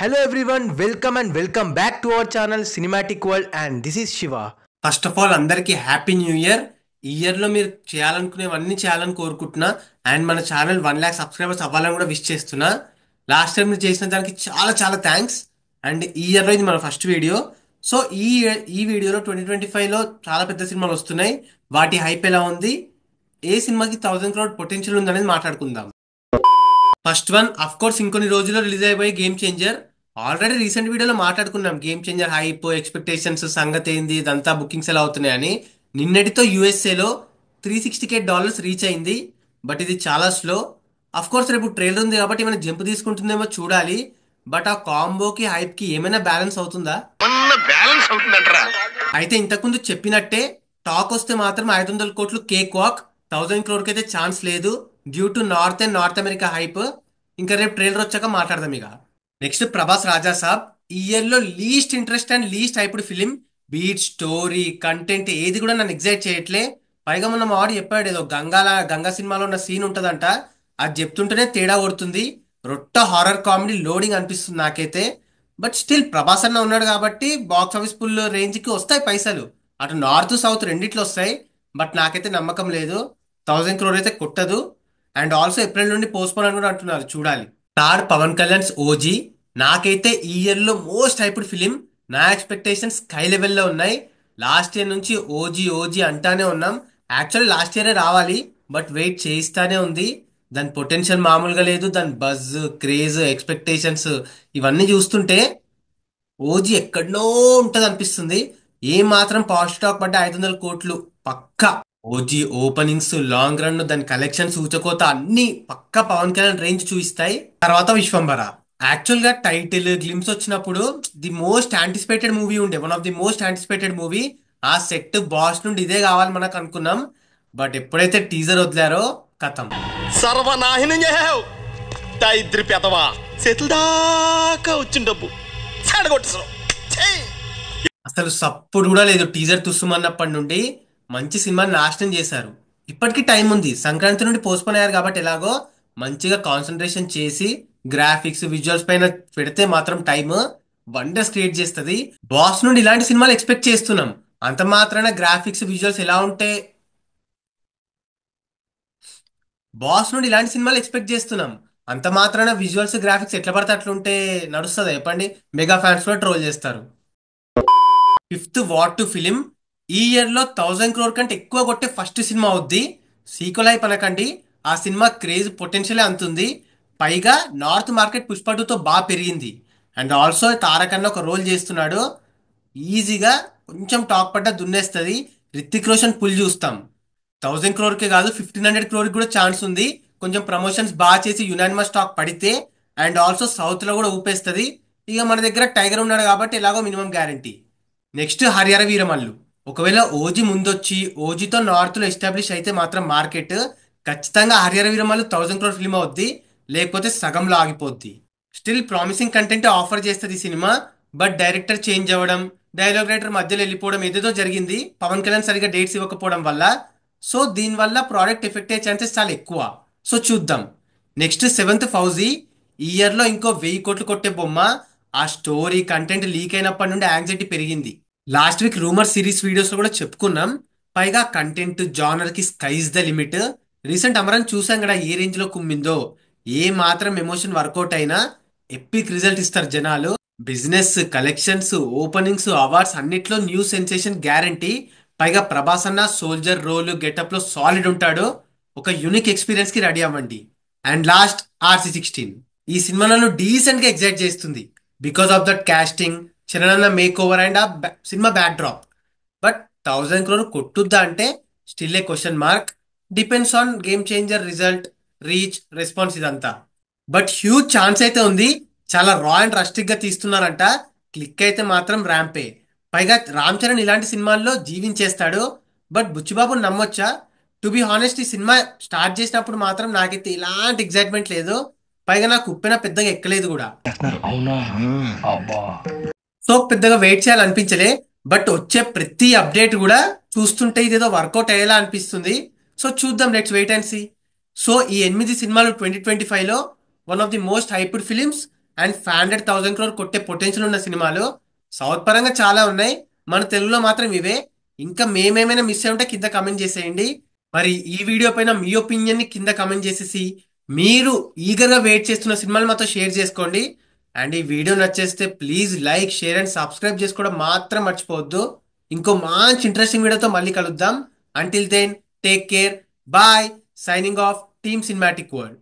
Hello everyone, welcome back to our channel Cinematic World, and this is Shiva. First of all అందరికీ happy new year. ఈ ఇయర్లో మీరు చేయాలనుకునేవన్నీ చేయాలని కోరుకుంటున్నా. And మన ఛానల్ 1 lakh సబ్స్క్రైబర్స్ అవ్వాలని కూడా విష్ చేస్తున్నా. లాస్ట్ టైం మీరు చేసిన దానికి చాలా చాలా థ్యాంక్స్. అండ్ ఈ ఇయర్లో ఇది మన ఫస్ట్ వీడియో. సో ఈ వీడియోలో 2025లో చాలా పెద్ద సినిమాలు వస్తున్నాయి. వాటి హైప్ ఎలా ఉంది, ఏ సినిమాకి 1000 crore పొటెన్షియల్ ఉందనేది మాట్లాడుకుందాం. ఫస్ట్ వన్ అఫ్ కోర్స్ ఇంకొన్ని రోజుల్లో రిలీజ్ అయిపోయి గేమ్ చేంజర్. ఆల్రెడీ రీసెంట్ వీడియోలో మాట్లాడుకున్నాం గేమ్ చేంజర్ హైప్, ఎక్స్పెక్టేషన్స్, సంగతి ఏంది, ఇదంతా బుకింగ్స్ ఎలా అవుతున్నాయని. నిన్నటితో యూఎస్ఏలో $360K రీచ్ అయింది. బట్ ఇది చాలా స్లో. అఫ్ కోర్స్ రేపు ట్రైలర్ ఉంది కాబట్టి ఏమైనా జంప్ తీసుకుంటుందేమో చూడాలి. బట్ ఆ కాంబోకి హైప్ కి ఏమైనా బ్యాలెన్స్ అవుతుందా? అయితే ఇంతకుముందు చెప్పినట్టే టాక్ వస్తే మాత్రం 500 కోట్లు కేక్ వాక్, 1000 crore అయితే ఛాన్స్ లేదు due to north America hype. ఇంకా రేపు ట్రైలర్ వచ్చాక మాట్లాడదాం. ఇక నెక్స్ట్ ప్రభాస్ రాజా సాబ్. ఈ ఇయర్ లో least interest and least hyped film. Beat, story, content ఏది కూడా నన్ను ఎగ్జైట్ చేయట్లే. పైగా మొన్న మా వాడు చెప్పాడు ఏదో గంగా సినిమాలో ఉన్న సీన్ ఉంటదంట. అది చెప్తుంటేనే తేడా కొడుతుంది. రొట్ట హారర్ కామెడీ లోడింగ్ అనిపిస్తుంది నాకైతే. బట్ స్టిల్ ప్రభాస్ అన్న ఉన్నాడు కాబట్టి బాక్స్ ఆఫీస్ ఫుల్ రేంజ్ కి వస్తాయి పైసలు. అటు నార్త్ సౌత్ రెండిట్లో వస్తాయి. బట్ నాకైతే నమ్మకం లేదు 1000 crore అయితే కొట్టదు. అండ్ ఆల్సో ఏప్రిల్ నుండి పోస్ట్పోన్ అని కూడా అంటున్నారు, చూడాలి. థర్డ్ పవన్ కళ్యాణ్స్ ఓజీ. నాకైతే ఈ ఇయర్ లో మోస్ట్ హైప్డ్ ఫిలిం. నా ఎక్స్పెక్టేషన్స్ స్కై లెవెల్లో ఉన్నాయి. లాస్ట్ ఇయర్ నుంచి ఓజీ ఓజీ అంటానే ఉన్నాం. యాక్చువల్లీ లాస్ట్ ఇయరే రావాలి, బట్ వెయిట్ చేయిస్తానే ఉంది. దాని పొటెన్షియల్ మామూలుగా లేదు. దాని బజ్, క్రేజ్, ఎక్స్పెక్టేషన్స్ ఇవన్నీ చూస్తుంటే ఓజీ ఎక్కడనో ఉంటది అనిపిస్తుంది. ఏ మాత్రం పాజిటివ్ టాక్ పడ్డ 500 కోట్లు పక్కా. ఓజీ ఓపెనింగ్స్, లాంగ్ రన్, దాని కలెక్షన్, సూచకోత అన్ని పక్కా పవన్ కళ్యాణ్ రేంజ్ చూపిస్తాయి. తర్వాత విశ్వంబర. యాక్చువల్ గా టైటిల్ గ్లిమ్స్ వచ్చినప్పుడు ది మోస్ట్ యాంటిసిపేటెడ్ మూవీ ఉండే, one of the most anticipated movie. ఆ సెట్ బాస్ నుండి ఇదే కావాలి మనకు అనుకున్నాం. బట్ ఎప్పుడైతే టీజర్ వదిలారో కథం సర్వనాశనం చేసావు. దరిద్రి పెదవా, చేతుల దాకా వచ్చిన డబ్బు చెడగొట్టేసావు. అసలు సప్పుడు కూడా లేదు. టీజర్ తుస్సుమన్నప్పటి నుండి మంచి సినిమాని నాశనం చేశారు. ఇప్పటికీ టైం ఉంది, సంక్రాంతి నుండి పోస్ట్పోన్ అయ్యారు కాబట్టి ఎలాగో మంచిగా కాన్సన్ట్రేషన్ చేసి గ్రాఫిక్స్, విజువల్స్ పైన పెడితే మాత్రం టైమ్ వండర్స్ క్రియేట్ చేస్తుంది. బాస్ నుండి ఇలాంటి సినిమాలు ఎక్స్పెక్ట్ చేస్తున్నాం. అంత మాత్రాన గ్రాఫిక్స్, విజువల్స్ ఎలా ఉంటే బాస్ నుండి ఇలాంటి సినిమాలు ఎక్స్పెక్ట్ చేస్తున్నాం. అంత మాత్రాన విజువల్స్, గ్రాఫిక్స్ ఎట్లా పడితే అట్లుంటే నడుస్తుందా చెప్పండి? మెగా ఫ్యాన్స్ కూడా ట్రోల్ చేస్తారు. Fifth war to film. ఈ ఇయర్ లో 1000 crore కంటే ఎక్కువ కొట్టే ఫస్ట్ సినిమా అవుద్ది. సీక్వెల్ అయి పలకండి, ఆ సినిమా క్రేజ్ పొటెన్షియల్ అంతుంది. పైగా నార్త్ మార్కెట్ పుష్ప 2తో బాగా పెరిగింది. అండ్ ఆల్సో తారకన్న ఒక రోల్ చేస్తున్నాడు. ఈజీగా కొంచెం టాక్ పడ్డ దున్నేస్తుంది. రిత్తిక్ రోషన్ పుల్ చూస్తాం. 1000 crore కాదు, 1500 crore కూడా ఛాన్స్ ఉంది. కొంచెం ప్రమోషన్స్ బాగా చేసి యునానిమస్ టాక్ పడితే. అండ్ ఆల్సో సౌత్ లో కూడా ఊపేస్తుంది. ఇక మన దగ్గర టైగర్ ఉన్నాడు కాబట్టి ఎలాగో minimum guarantee. Next Harihara Veeramallu. ఒకవేళ ఓజీ ముందొచ్చి ఓజీతో నార్త్ లో ఎస్టాబ్లిష్ అయితే మాత్రం మార్కెట్ ఖచ్చితంగా హరిహర వీరమల్లు 1000 crore ఫిల్మ్ అవుద్ది. లేకపోతే సగంలో ఆగిపోద్ది. స్టిల్ ప్రామిసింగ్ కంటెంట్ ఆఫర్ చేస్తుంది ఈ సినిమా. బట్ డైరెక్టర్ చేంజ్ అవ్వడం, డైలాగ్ రైటర్ మధ్యలో వెళ్ళిపోవడం ఏదేదో జరిగింది పవన్ కళ్యాణ్ సరిగా డేట్స్ ఇవ్వకపోవడం వల్ల. సో దీనివల్ల ప్రోడక్ట్ ఎఫెక్ట్ అయ్యే ఛాన్సెస్ చాలా ఎక్కువ. సో చూద్దాం. Next seventh fauji. ఈ ఇయర్ లో ఇంకో 1000 కోట్లు కొట్టే బొమ్మ. ఆ స్టోరీ, కంటెంట్ లీక్ అయినప్పటి నుండి యాంగ్జైటీ పెరిగింది. Last week rumour series videos లో కూడా చెప్పుకున్నాం. పైగా కంటెంట్ జానర్ కి skies the limit. Recent Amaran చూసాం కదా ఏ రేంజ్ లో కుమ్మిందో. ఏ మాత్రం ఎమోషన్ వర్కౌట్ అయినా ఎపిక్ రిజల్ట్ ఇస్తారు జనాలు. బిజినెస్, కలెక్షన్స్, ఓపెనింగ్స్, అవార్డ్స్ అన్నిట్లో న్యూ సెన్సేషన్ గ్యారంటీ. పైగా ప్రభాస్ అన్న సోల్జర్ రోల్, గెటప్ లో సాలిడ్ ఉంటాడు. ఒక యూనిక్ ఎక్స్పీరియన్స్ కి రెడీ అవ్వండి. And last RC16. ఈ సినిమా నన్ను డీసెంట్ గా ఎగ్జైట్ చేస్తుంది because of that casting, Charan make over and ఆ cinema backdrop. But 1000 crore కొట్టుద్దా అంటే still a question mark. Depends on Game Changer result, reach, response ఇదంతా. బట్ హ్యూజ్ ఛాన్స్ అయితే ఉంది. చాలా రా అండ్ రస్టిక్ గా తీస్తున్నారంట. క్లిక్ అయితే మాత్రం ర్యాంపే. పైగా రామ్ చరణ్ ఇలాంటి సినిమాల్లో జీవించేస్తాడు. బట్ బుచ్చిబాబు నమ్మొచ్చా? టు బి హానెస్ట్, ఈ సినిమా స్టార్ట్ చేసినప్పుడు మాత్రం నాకైతే ఇలాంటి ఎగ్జైట్మెంట్ లేదు. పైగా నాకు ఉప్పెన పెద్దగా ఎక్కలేదు కూడా. సో పెద్దగా వెయిట్ చేయాలనిపించలే. బట్ వచ్చే ప్రతి అప్డేట్ కూడా చూస్తుంటే ఇదేదో వర్కౌట్ అయ్యేలా అనిపిస్తుంది. సో చూద్దాం, let's wait and see. So ఈ 8 సినిమాలు 2025లో one of the most hyped films. And 500,000 crore కొట్టే పొటెన్షియల్ ఉన్న సినిమాలు సౌత్ పరంగా చాలా ఉన్నాయి. మన తెలుగులో మాత్రం ఇవే. ఇంకా మేమేమైనా మిస్ అయి ఉంటే కింద కమెంట్ చేసేయండి. మరి ఈ వీడియో పైన మీ ఒపీనియన్ ని కింద కమెంట్ చేసేసి మీరు ఈగర్గా వెయిట్ చేస్తున్న సినిమాలు మాతో షేర్ చేసుకోండి. అండ్ ఈ వీడియో నచ్చేస్తే please like, share and subscribe చేసుకోవడం మాత్రం మర్చిపోవద్దు. ఇంకో మంచి ఇంట్రెస్టింగ్ వీడియోతో మళ్ళీ కలుద్దాం. Until then take care, bye, signing off team Cinematic world.